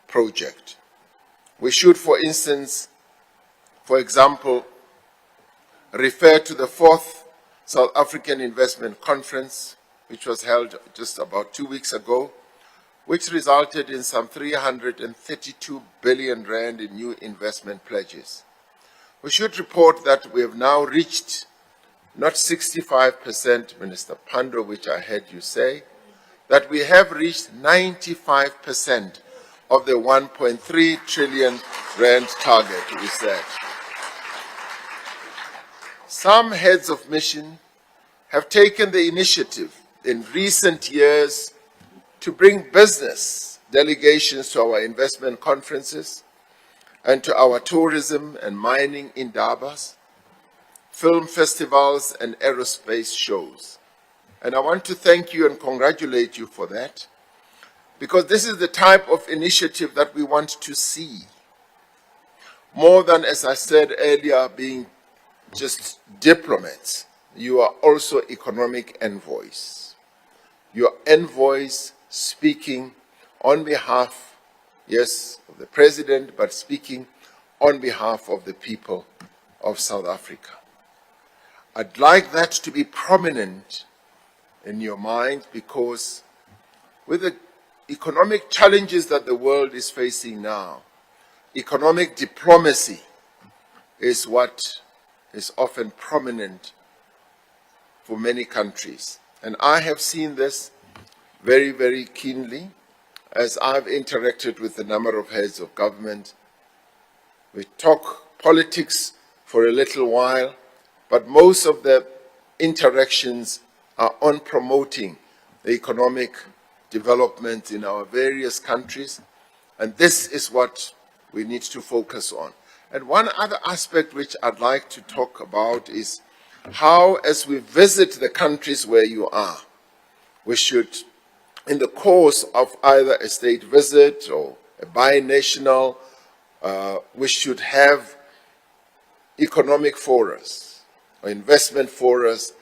project. We should, for example, refer to the 4th South African Investment Conference, which was held just about 2 weeks ago, which resulted in some 332 billion rand in new investment pledges. We should report that we have now reached not 65%, Minister Pandor, which I heard you say, that we have reached 95% of the 1.3 trillion rand target we set. Some heads of mission have taken the initiative in recent years to bring business delegations to our investment conferences and to our tourism and mining indabas, film festivals and aerospace shows. And I want to thank you and congratulate you for that, because this is the type of initiative that we want to see. More than, as I said earlier, being just diplomats, you are also economic envoys. You are envoys speaking on behalf, yes, of the President, but speaking on behalf of the people of South Africa. I'd like that to be prominent in your mind, because with the economic challenges that the world is facing now, economic diplomacy is what is often prominent for many countries. And I have seen this very, very keenly as I've interacted with a number of heads of government. We talk politics for a little while, but most of the interactions are on promoting the economic development in our various countries, and this is what we need to focus on. And one other aspect which I'd like to talk about is how, as we visit the countries where you are, we should, in the course of either a state visit or a binational, we should have economic forums or investment forums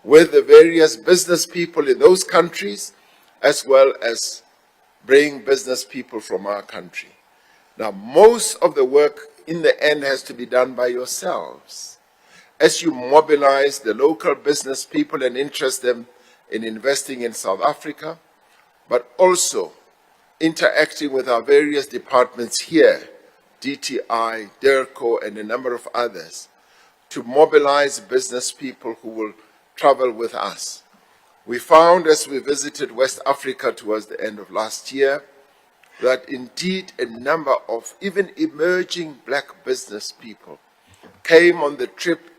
with the various business people in those countries, as well as bring business people from our country. Now, most of the work in the end has to be done by yourselves. As you mobilize the local business people and interest them in investing in South Africa, but also interacting with our various departments here, DTI, DERCO, and a number of others, to mobilize business people who will travel with us. We found, as we visited West Africa towards the end of last year, that indeed a number of even emerging black business people came on the trip,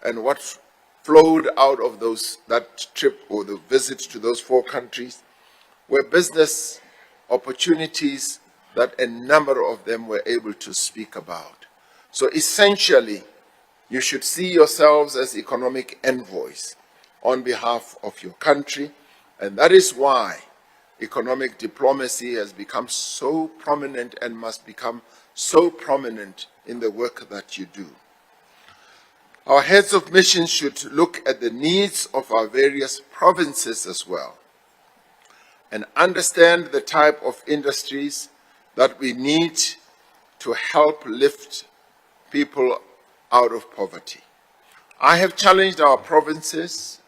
and what flowed out of that trip or the visit to those 4 countries were business opportunities that a number of them were able to speak about. So essentially, you should see yourselves as economic envoys on behalf of your country, and that is why economic diplomacy has become so prominent and must become so prominent in the work that you do. Our heads of mission should look at the needs of our various provinces as well, and understand the type of industries that we need to help lift people out of poverty. I have challenged our provinces,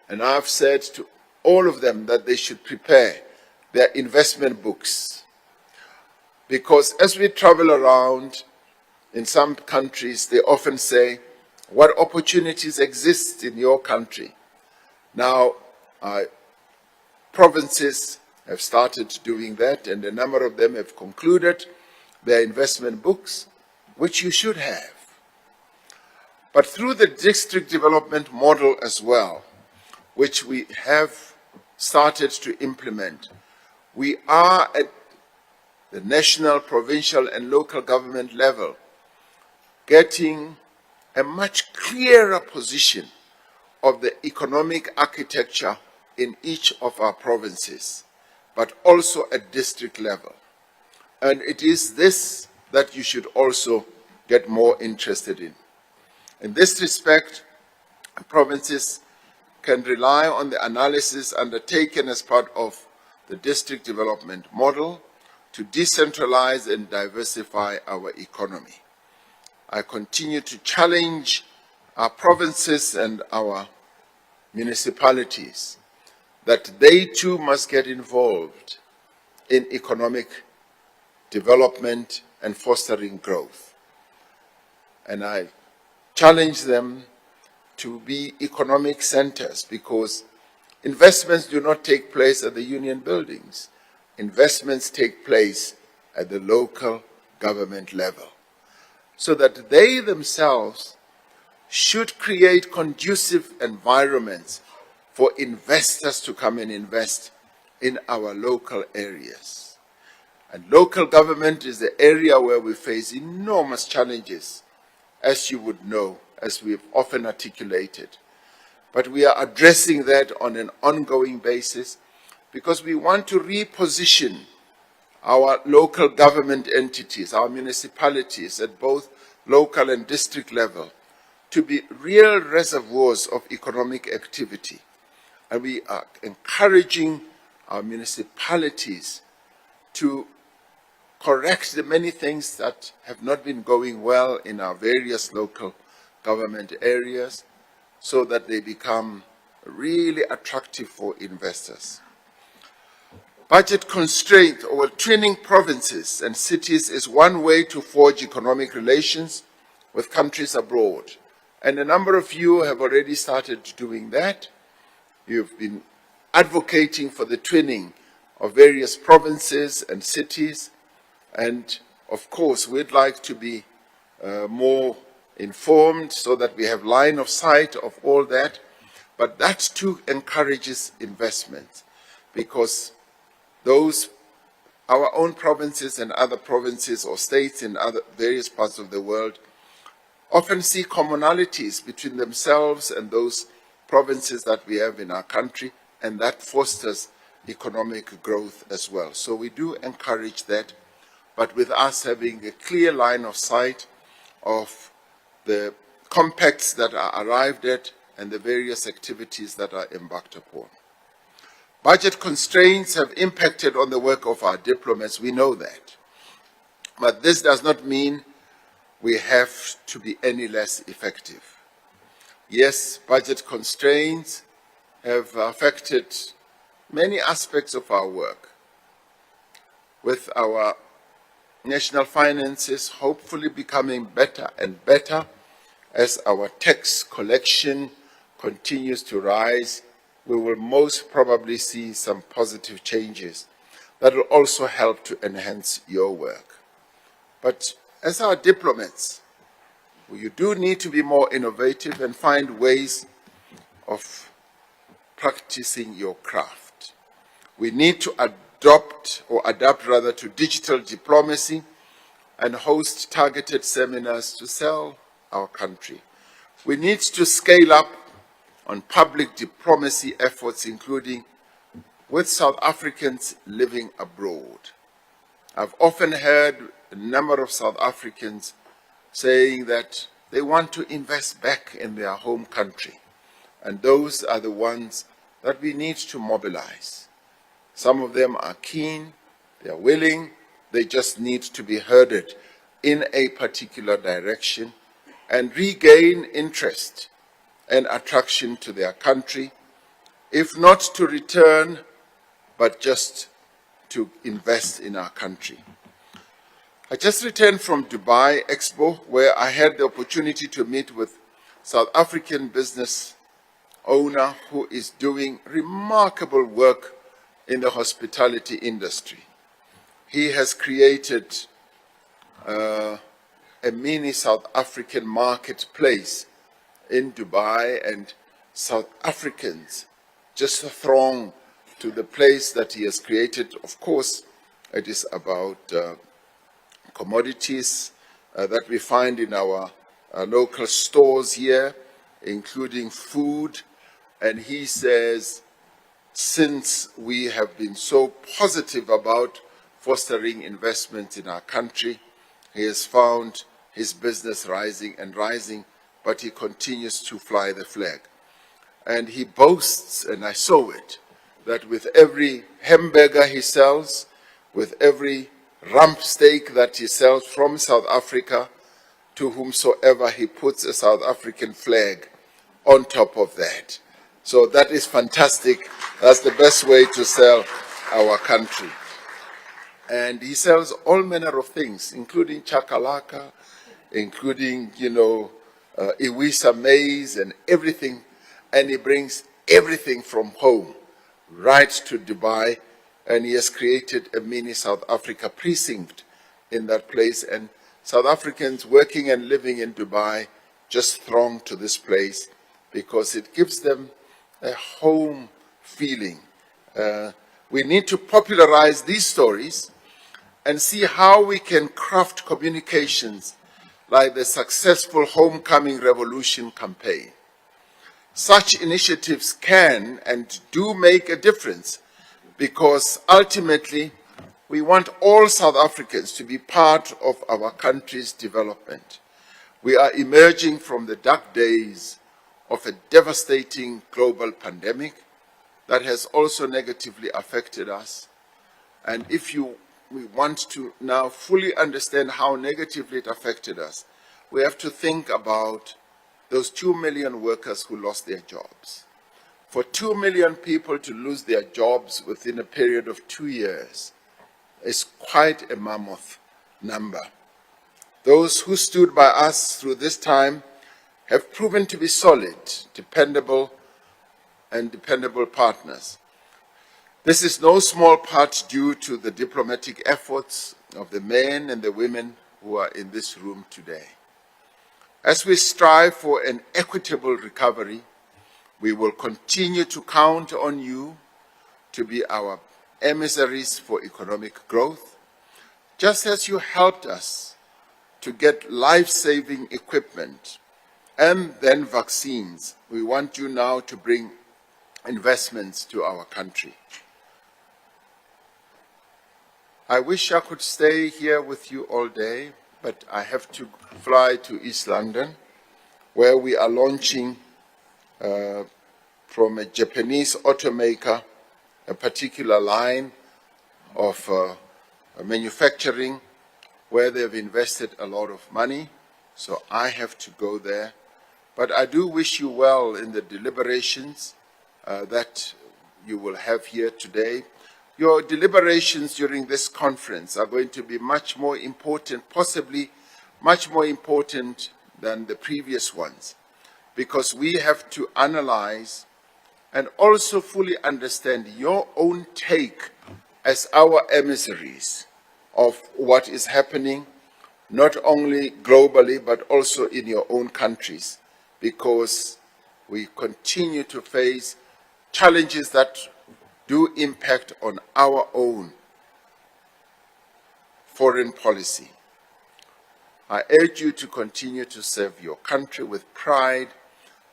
and I've said to all of them that they should prepare their investment books. Because as we travel around in some countries, they often say, what opportunities exist in your country? Now, provinces have started doing that, and a number of them have concluded their investment books, which you should have. But through the district development model as well, which we have started to implement, we are at the national, provincial, and local government level getting a much clearer position of the economic architecture in each of our provinces, but also at district level. And it is this that you should also get more interested in. In this respect, provinces can rely on the analysis undertaken as part of the district development model to decentralize and diversify our economy. I continue to challenge our provinces and our municipalities that they too must get involved in economic development and fostering growth. And I challenge them to be economic centers, because investments do not take place at the union buildings. Investments take place at the local government level, so that they themselves should create conducive environments for investors to come and invest in our local areas. And local government is the area where we face enormous challenges, as you would know, as we've often articulated. But we are addressing that on an ongoing basis because we want to reposition our local government entities, our municipalities at both local and district level, to be real reservoirs of economic activity. And we are encouraging our municipalities to correct the many things that have not been going well in our various local government areas, so that they become really attractive for investors. Budget constraint or twinning provinces and cities is one way to forge economic relations with countries abroad. And a number of you have already started doing that. You've been advocating for the twinning of various provinces and cities. And of course, we'd like to be more informed so that we have line of sight of all that. But that too encourages investment, because our own provinces and other provinces or states in other various parts of the world often see commonalities between themselves and those provinces that we have in our country, and that fosters economic growth as well. So we do encourage that, but with us having a clear line of sight of the compacts that are arrived at and the various activities that are embarked upon. Budget constraints have impacted on the work of our diplomats, we know that. But this does not mean we have to be any less effective. Yes, budget constraints have affected many aspects of our work, with our national finances hopefully becoming better and better as our tax collection continues to rise. We will most probably see some positive changes that will also help to enhance your work. But as our diplomats, you do need to be more innovative and find ways of practicing your craft. We need to adapt to digital diplomacy and host targeted seminars to sell our country. We need to scale up on public diplomacy efforts, including with South Africans living abroad. I've often heard a number of South Africans saying that they want to invest back in their home country, and those are the ones that we need to mobilize. Some of them are keen, they are willing, They just need to be herded in a particular direction and regain interest and attraction to their country, if not to return, but just to invest in our country. I just returned from Dubai Expo, where I had the opportunity to meet with South African business owner who is doing remarkable work in the hospitality industry. He has created a mini South African marketplace in Dubai, and South Africans just throng to the place that he has created. Of course, it is about commodities that we find in our local stores here, including food. And he says, since we have been so positive about fostering investment in our country, he has found his business rising and rising, but he continues to fly the flag. And he boasts, and I saw it, that with every hamburger he sells, with every rump steak that he sells from South Africa, to whomsoever he puts a South African flag on top of that. So that is fantastic. That's the best way to sell our country. And he sells all manner of things, including chakalaka, including, Iwisa maize and everything. And he brings everything from home right to Dubai. And he has created a mini South Africa precinct in that place. And South Africans working and living in Dubai just throng to this place because it gives them a home feeling. We need to popularize these stories and see how we can craft communications like the successful Homecoming Revolution campaign. Such initiatives can and do make a difference, because ultimately we want all South Africans to be part of our country's development. We are emerging from the dark days of a devastating global pandemic that has also negatively affected us. And if we want to now fully understand how negatively it affected us, we have to think about those 2 million workers who lost their jobs. For 2 million people to lose their jobs within a period of 2 years is quite a mammoth number. Those who stood by us through this time have proven to be solid, dependable partners. This is no small part due to the diplomatic efforts of the men and the women who are in this room today. As we strive for an equitable recovery, we will continue to count on you to be our emissaries for economic growth, just as you helped us to get life-saving equipment and then vaccines. We want you now to bring investments to our country. I wish I could stay here with you all day, but I have to fly to East London, where we are launching from a Japanese automaker a particular line of manufacturing where they've invested a lot of money. So I have to go there. But I do wish you well in the deliberations that you will have here today. Your deliberations during this conference are going to be much more important, possibly much more important than the previous ones, because we have to analyze and also fully understand your own take as our emissaries of what is happening, not only globally, but also in your own countries, because we continue to face challenges that do impact on our own foreign policy. I urge you to continue to serve your country with pride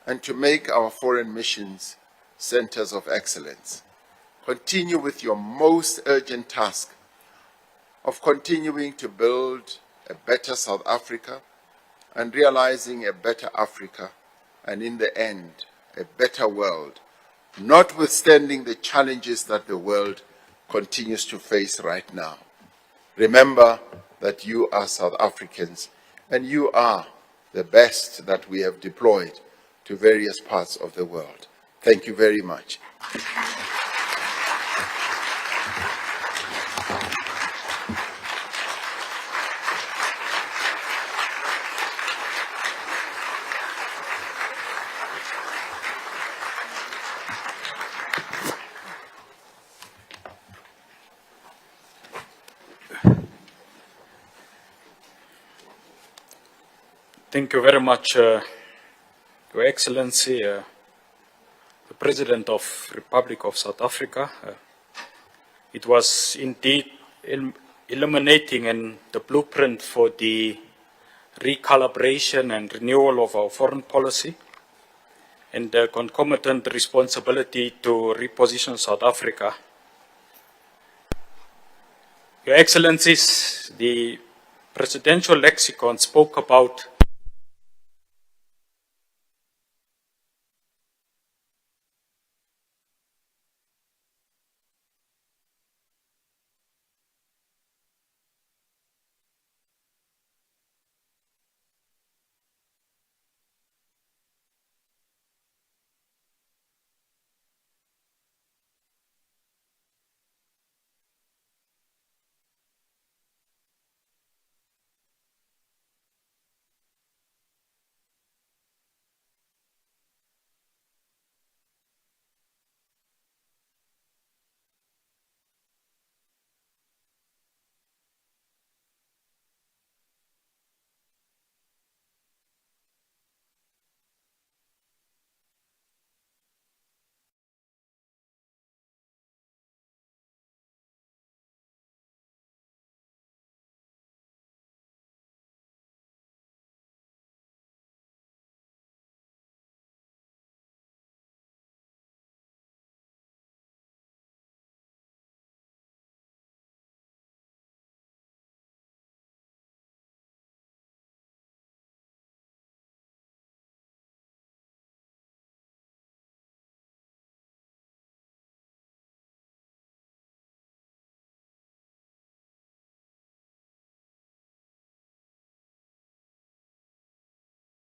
and to make our foreign missions centers of excellence. Continue with your most urgent task of continuing to build a better South Africa and realizing a better Africa, and in the end, a better world, notwithstanding the challenges that the world continues to face right now. Remember that you are South Africans and you are the best that we have deployed to various parts of the world. Thank you very much. Thank you very much, Your Excellency, the President of the Republic of South Africa. It was indeed illuminating and the blueprint for the recalibration and renewal of our foreign policy and the concomitant responsibility to reposition South Africa. Your Excellencies, the presidential lexicon spoke about